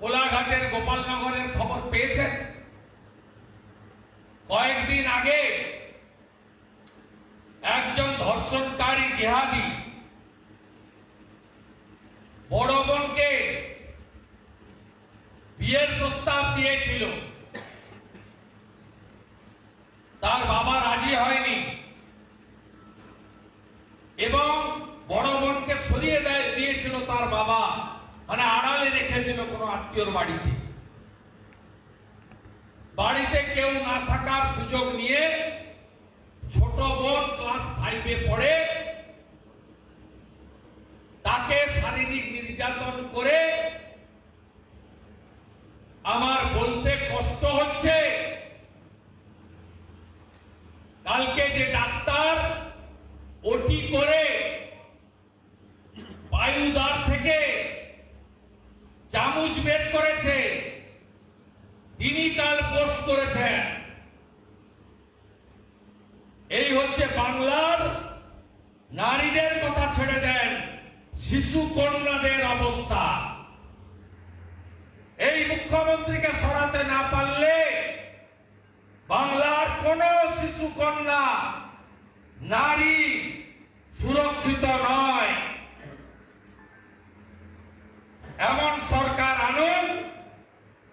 কোলাঘাটের গোপালনগরের খবর পেয়েছেন? কয়েকদিন আগে একজন ধর্ষণকারী জিহাদি বড় বোনকে বিয়ের প্রস্তাব দিয়েছিল, তার বাবা রাজি হয়নি এবং বড় বোনকে সরিয়ে দিয়েছিল তার বাবা, মানে আড়ালে রেখেছিল কোনো আত্মীয়র বাড়িতে। বাড়িতে কেউ না থাকার সুযোগ নিয়ে ছোট বোন ক্লাস 5-এ পড়ে, তাকে শারীরিক নির্যাতন করে, আমার বলতে কষ্ট হচ্ছে, কালকে যে ডাক্তার ওটি করে বায়ুদ্বার থেকে চামচ বের করেছে, তিনি কাল পোস্ট করেছেন। এই হচ্ছে বাংলার নারীদের কথা ছেড়ে দেন, শিশু কন্যাদের অবস্থা। এই মুখ্যমন্ত্রীকে সরাতে না পারলে বাংলার কোন শিশু কন্যা নারী সুরক্ষিত নয়। এমন সরকার আনুন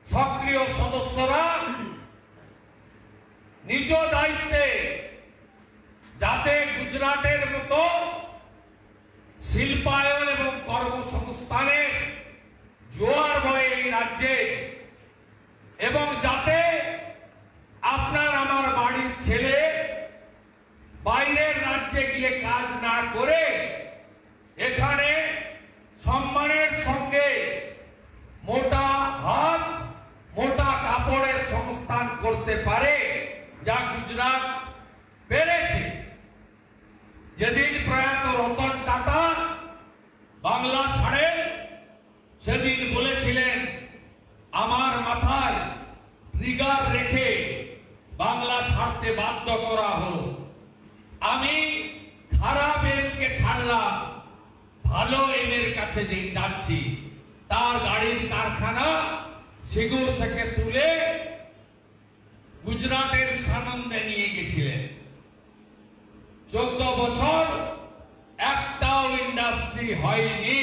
সক্রিয় সদস্যরা নিজ দায়িত্বে, যাতে গুজরাটের মতো শিল্পায়ন এবং কর্মসংস্থানের জোয়ার বয় এই রাজ্যে, এবং যাতে আপনার আমার বাড়ির ছেলে বাইরের রাজ্যে গিয়ে কাজ না করে এখানে সম্মানের সঙ্গে মোটা ভাত মোটা কাপড়ের সংস্থান করতে পারে, যা গুজরাট পেরেছে। যেদিন প্রয়াত রতন টাটা বাংলা ছাড়েন সেদিন বলেছিলেন, আমার মাথায় ট্রিগার রেখে বাংলা ছাড়তে বাধ্য করা হলো। আমি খারাপ এমকে ছাড়লাম, ভালো এমের কাছে যে যাচ্ছি, তার গাড়ির কারখানা সিঙ্গুর থেকে তুলে গুজরাটের সানন্দে নিয়ে গেছিলেন। 14 বছর একটাও ইন্ডাস্ট্রি হয়নি।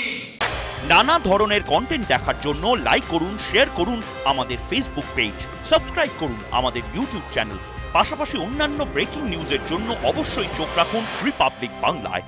নানা ধরনের কন্টেন্ট দেখার জন্য লাইক করুন, শেয়ার করুন আমাদের ফেসবুক পেজ, সাবস্ক্রাইব করুন আমাদের ইউটিউব চ্যানেল। পাশাপাশি অন্যান্য ব্রেকিং নিউজের জন্য অবশ্যই চোখ রাখুন রিপাবলিক বাংলায়।